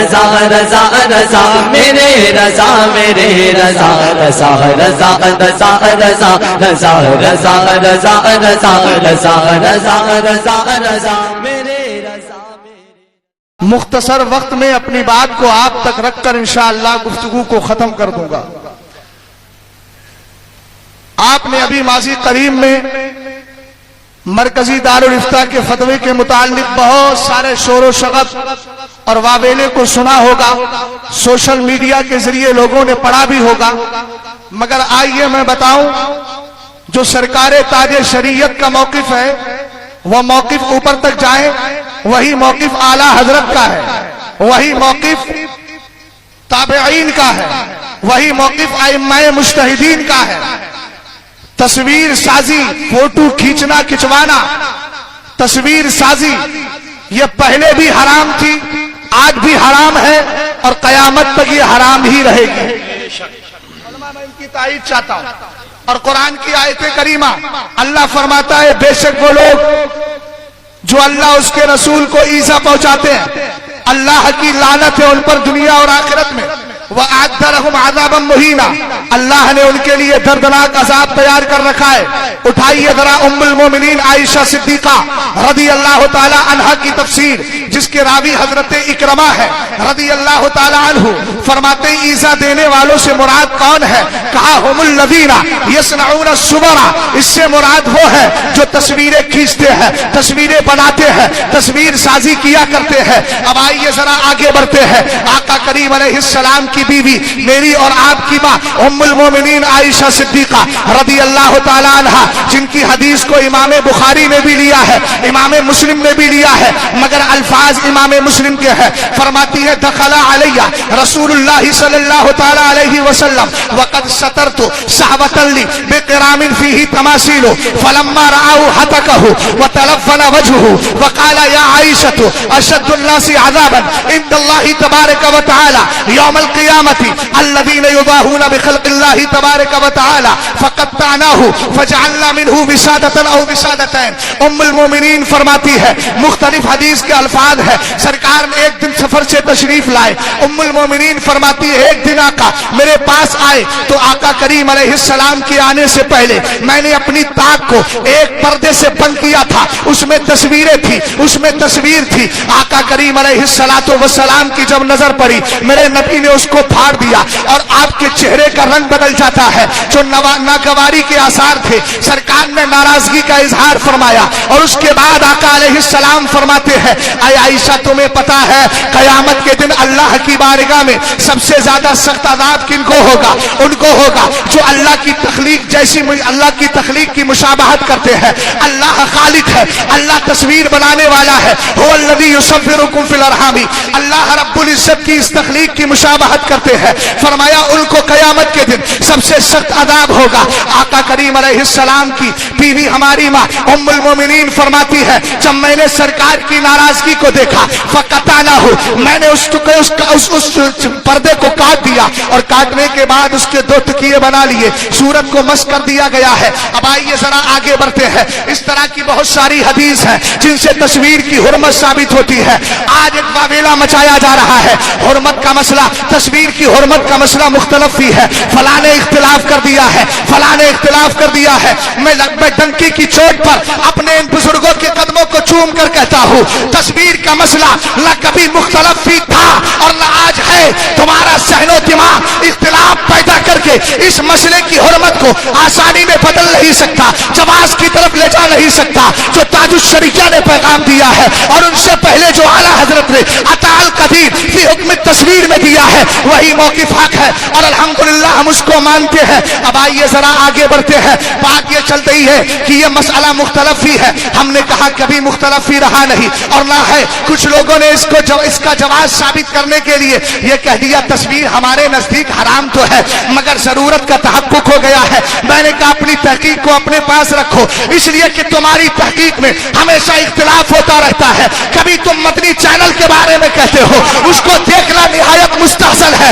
رضا رضا رضا میرے رضا میرے رضا رضا رضا رضا رضا رضا رضا رضا رضا رضا رضا رضا رضا میرے رضا. مختصر وقت میں اپنی بات کو آپ تک رکھ کر انشاءاللہ گفتگو کو ختم کر دوں گا. آپ نے ابھی ماضی قریب میں مرکزی دارالافتاء کے فتوے کے متعلق بہت سارے شور و شغب اور واویلے کو سنا ہوگا، سوشل میڈیا کے ذریعے لوگوں نے پڑھا بھی ہوگا. مگر آئیے میں بتاؤں، جو سرکار تاج شریعت کا موقف ہے وہ موقف اوپر تک جائے، وہی موقف اعلیٰ حضرت کا ہے، وہی موقف تابعین کا ہے، وہی موقف ائمہ مجتہدین کا ہے. تصویر سازی، فوٹو کھینچنا کھچوانا، تصویر سازی یہ پہلے بھی حرام تھی، آج بھی حرام ہے اور قیامت تک یہ حرام ہی رہے گی. میں ان کی تائید چاہتا ہوں. اور قرآن کی آیت کریمہ اللہ فرماتا ہے بے شک وہ لوگ جو اللہ اس کے رسول کو ایذا پہنچاتے ہیں اللہ کی لعنت ہے ان پر دنیا اور آخرت میں. وَأَعَدَّ لَهُمْ عَذَابًا مُهِينًا، اللہ نے ان کے لیے دردناک عذاب تیار کر رکھا ہے. اٹھائیے ذرا ام المومنین عائشہ صدیقہ رضی اللہ تعالی عنہا کی تفسیر، جس کے راوی حضرت اکرمہ ہے رضی اللہ تعالی عنہ. فرماتے ہیں ایذا دینے والوں سے مراد کون ہے؟ کہا ہم الذین یصنعون الصور، اس سے مراد وہ ہے جو تصویریں کھینچتے ہیں، تصویریں بناتے ہیں، تصویر سازی کیا کرتے ہیں. اب آئیے ذرا آگے بڑھتے ہیں. آقا کریم علیہ السلام کی بیوی، میری اور آپ کی ماں ام المومنین عائشہ صدیقہ رضی اللہ تعالی عنہا، جن کی حدیث کو امام بخاری نے بھی لیا ہے، امام مسلم نے بھی لیا ہے، مگر الفاظ امام مسلم کے ہیں. فرماتی ہے دخل علیہ رسول اللہ صلی اللہ تعالی علیہ وسلم وقد سترت صحبۃ لی بقرام فیہ تماثیل فلما رآہ ہتکہ وتلفن وجہہ وقال یا عائشہ اشد الناس عذابا عند اللہ تبارک وتعالی یوم القیامۃ الذین یضاہون بخلق اللہ تبارک وتعالی فقطعناہ فجعلنا منہ وسادۃ او وسادتین. ام المومنین فرماتی ہے مختلف حدیث کے الفاظ ہے، سرکار نے ایک دن سفر سے تشریف لائے. ام المومنین فرماتی ہے ایک دن آقا میرے پاس آئے تو آقا کریم علیہ السلام کے آنے سے پہلے میں نے اپنی طاق کو ایک پردے سے بند کیا تھا، اس میں تصویریں تھی، اس میں تصویر تھی. آقا کریم علیہ السلام کی جب نظر پڑی میرے نبی نے اس کو پھاڑ دیا اور آپ کے چہرے کا رنگ بدل جاتا ہے. جو ناگواری کے آثار تھے سرکار نے ناراضگی کا اظہار فرمایا اور اس کے بعد آقا علیہ السلام فرماتے ہیں اے عائشہ تمہیں پتا ہے قیامت کے دن اللہ کی بارگاہ میں سب سے زیادہ سخت عذاب کن کو ہوگا؟ ان کو ہوگا جو اللہ کی تخلیق جیسی اللہ کی تخلیق کی مشابہت کرتے ہیں. اللہ خالق ہے، اللہ تصویر بنانے والا ہے. هو الذی یصورکم فی الارحام، اللہ رب العزت کی اس تخلیق کی مشابہت کرتے ہیں. فرمایا ان کو قیامت کے دن سب سے سخت عذاب ہوگا. آقا کریم علیہ السلام کی بیوی ہماری ماں ام المومنین فرماتی ہے جب میں نے سرکار کی ناراضگی کو دیکھا فقطعناہ، میں نے اس پردے کو کاٹ دیا اور کاٹنے کے بعد اس کے دو تکیے بنا لیے، صورت کو مس کر دیا گیا ہے. اب آئیے ذرا آگے بڑھتے ہیں. اس طرح کی بہت ساری حدیث ہیں جن سے تصویر کی حرمت ثابت ہوتی ہے. آج ایک واویلا مچایا جا رہا ہے، حرمت کا مسئلہ، تصویر کی حرمت کا مسئلہ مختلف بھی ہے، فلاں نے اختلاف کر دیا ہے، فلاں نے اختلاف کر دیا ہے. میں ڈنکی کی چوٹ پر اپنے ان بزرگوں کے قدموں کو چوم کر کہتا ہوں تصویر کا مسئلہ نہ کبھی مختلف بھی تھا اور نہ آج ہے. تمہارا ذہن و دماغ اختلاف پیدا کر کے اس مسئلے کی حرمت کو آسانی میں بدل نہیں سکتا، جواز کی طرف لے جا نہیں سکتا. جو تاج الشریعہ نے پیغام دیا ہے اور ان سے پہلے جو اعلیٰ حضرت نے عطا القدیر فی حکم تصویر میں دیا ہے وہی موقف حق ہے اور الحمدللہ ہم اس کو مانتے ہیں. اب آئیے ذرا آگے بڑھتے ہیں. بات یہ چلتے ہی ہے کہ یہ مسئلہ مختلف ہی ہے. ہم نے کہا کبھی مختلف ہی رہا نہیں اور نہ ہے. کچھ لوگوں نے اس کا جواز ثابت کرنے کے لیے یہ کہہ دیا تصویر ہمارے نزدیک حرام تو ہے مگر ضرورت کا تحقق ہو گیا ہے. میں نے کہا اپنی تحقیق کو اپنے پاس رکھو، اس لیے کہ تمہاری تحقیق میں ہمیشہ اختلاف ہوتا رہتا ہے. کبھی تم مدنی چینل کے بارے میں کہتے ہو، اس کو دیکھنا نہایت مستحسن ہے.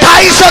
250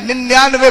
99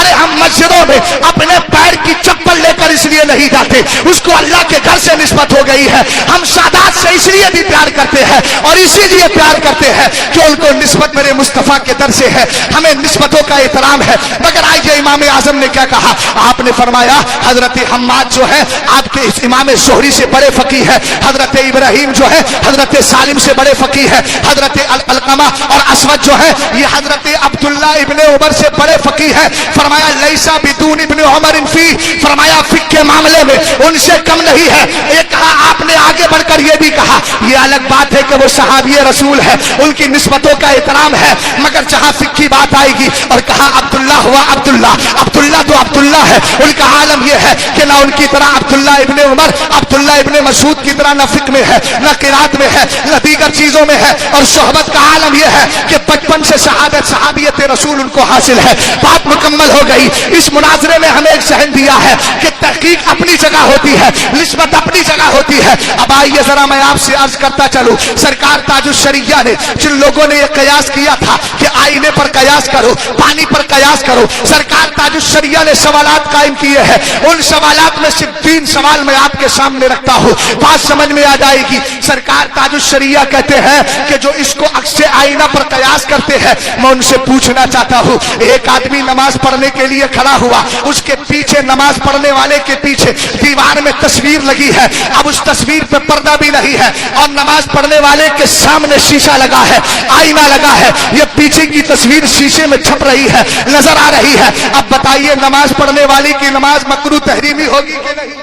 ارے ہم مسجدوں میں اپنے پیر کی چپل لے کر اس لیے نہیں جاتے, اس کو اللہ کے گھر سے نسبت ہو گئی ہے. ہم سادات سے اس لیے بھی پیار کرتے ہیں اور اسی لیے پیار کرتے ہیں کہ ان کو نسبت میرے مصطفیٰ کے در سے ہے, ہمیں نسبتوں کا احترام ہے. مگر آئیے امام اعظم نے کیا کہا, آپ نے فرمایا حضرت حماد جو ہے آپ کے اس امام زہری سے بڑے فقیہ ہے, حضرت ابراہیم جو ہے حضرت سالم سے بڑے فقیہ ہے, حضرت علقمہ اور اسود جو ہے یہ حضرت عبداللہ ابن عمر سے بڑے فقیہ ہے. فرمایا لیسا بدون ابن عمر فی, فرمایا فقہ کے معاملے میں ان سے کم نہیں ہے. ایک کہا آپ نے آگے بڑھ کر یہ بھی کہا, یہ الگ بات ہے کہ وہ صحابی رسول ہے, ان کی نسبتوں کا احترام ہے, مگر جہاں فقہ کی بات آئے گی اور کہا عبداللہ ہوا عبداللہ, عبداللہ تو عبداللہ ہے, ان کا عالم یہ ہے کہ نہ ان کی طرح عبداللہ ابن عمر عبداللہ ابن مسعود کی طرح نہ فقہ میں ہے, نہ قرات میں ہے, نہ دیگر چیزوں میں ہے. اور صحبت کا عالم یہ ہے کہ بچپن سے صحابیت رسول ان کو حاصل ہے. بات مکمل ہو گئی. اس مناظرے میں ہمیں ایک ذہن دیا ہے کہ تحقیق اپنی جگہ ہوتی ہے, نسبت اپنی جگہ ہوتی ہے. اب آئیے ذرا میں آپ سے عرض کرتا چلوں, سرکار تاج الشریعہ نے جن لوگوں نے یہ قیاس کیا تھا کہ آئینے پر قیاس کرو, پانی پر قیاس کرو, سرکار تاج الشریعہ نے سوالات قائم کیے ہیں. ان سوالات میں صرف 3 سوال میں آپ کے سامنے رکھتا ہوں, بات سمجھ میں آ جائے گی. سرکار تاج الشریعہ کہتے ہیں کہ جو اس کو عکس آئینہ پر قیاس کرتے ہیں, میں ان سے پوچھنا چاہتا ہوں, ایک آدمی نماز پڑھنے کے لیے کھڑا ہوا, اس کے پیچھے نماز پڑھنے والے کے پیچھے دیوار میں تصویر لگی ہے, اب اس تصویر پہ پردہ بھی نہیں ہے اور نماز پڑھنے والے کے سامنے شیشہ لگا ہے, آئینہ لگا ہے, یہ پیچھے کی تصویر شیشے میں چھپ رہی ہے, نظر آ رہی ہے. اب بتائیے نماز پڑھنے والی کی نماز مکروہ تحریمی ہوگی کہ نہیں؟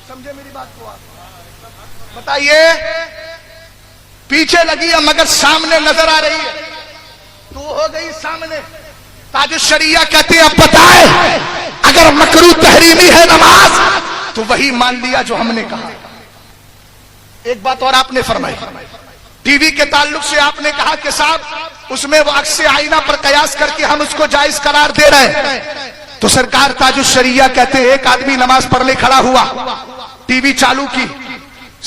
سمجھے میری بات کو آپ بتائیے. پیچھے لگی ہے مگر سامنے نظر آ رہی ہے, تو ہو گئی سامنے. تاج الشریعہ کہتے ہیں اب بتائے اگر مکروہ تحریمی ہے نماز تو وہی مان لیا جو ہم نے کہا. ایک بات اور آپ نے فرمائی, ٹی وی کے تعلق سے آپ نے کہا کہ صاحب اس میں وہ عکس آئینہ پر قیاس کر کے ہم اس کو جائز قرار دے رہے ہیں. تو سرکار تاج الشریعہ کہتے ہیں ایک آدمی نماز پڑھنے کھڑا ہوا, ٹی وی چالو کی,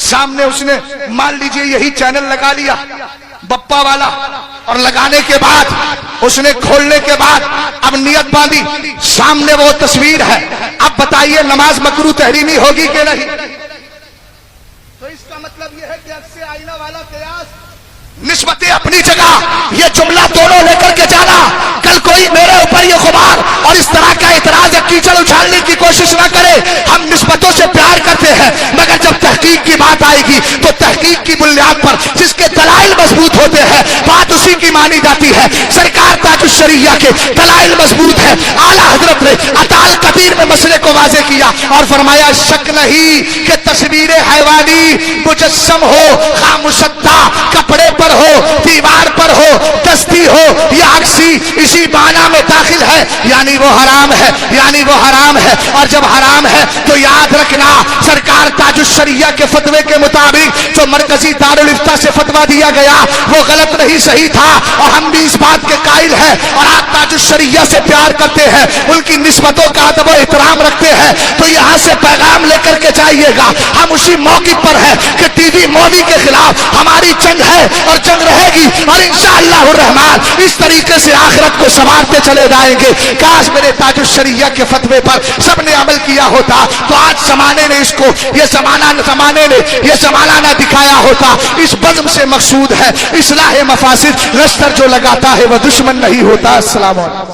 سامنے اس نے مان لیجئے یہی چینل لگا لیا بپا والا, اور لگانے کے بعد اس نے کھولنے کے بعد اب نیت باندھی, سامنے وہ تصویر ہے. اب بتائیے نماز مکروہ تحریمی ہوگی کہ نہیں؟ تو اس کا مطلب یہ ہے کہ عکس آئینہ والا قیاس نسبتیں اپنی جگہ. یہ جملہ دونوں لے کر کے جانا, کل کوئی میرے اوپر یہ غبار اور اس طرح کا اعتراض یا کیچڑ اچھالنے کی کوشش نہ کرے. ہم نسبتوں سے پیار کرتے ہیں, مگر جب تحقیق کی بات آئے گی تو تحقیق کی بنیاد پر جس کے دلائل مضبوط ہوتے ہیں بات اسی کی مانی جاتی ہے. سرکار تاج الشریعہ کے دلائل مضبوط ہے. اعلیٰ حضرت نے اطال قدیر میں مسئلے کو واضح کیا اور فرمایا شک نہیں کہ تصویر حیوانی مجسم ہو, خامشدہ کپڑے پر ہو, دیوار پر ہو, دستی ہو یا عکسی, اسی معنی میں داخل ہے, یعنی وہ حرام ہے, یعنی وہ حرام ہے. اور جب حرام ہے تو یاد رکھنا سرکار تاج الشریعہ کے فتوے کے مطابق جو مرکزی دارالافتاء سے فتویٰ دیا گیا وہ غلط نہیں صحیح تھا, اور ہم بھی اس بات کے قائل ہیں. اور آپ تاج الشریعہ سے پیار کرتے ہیں, ان کی نسبتوں کا ادب و احترام رکھتے ہیں, تو یہاں سے پیغام لے کر کے جائیے گا. ہم اسی موقع پر ہیں کہ ٹی وی مولوی کے خلاف ہماری جنگ ہے اور جنگ رہے گی, اور انشاءاللہ الرحمن اس طریقے سے آخرت کو سنوارتے چلے جائیں گے. کاش میرے تاج الشریعہ کے فتوے پر سب نے عمل کیا ہوتا تو آج زمانے نے اس کو یہ زمانہ نہ دکھایا ہوتا. اس بزم سے مقصود ہے اصلاح مفاسد, رستر جو لگاتا ہے وہ دشمن نہیں ہوتا. السلام علیکم.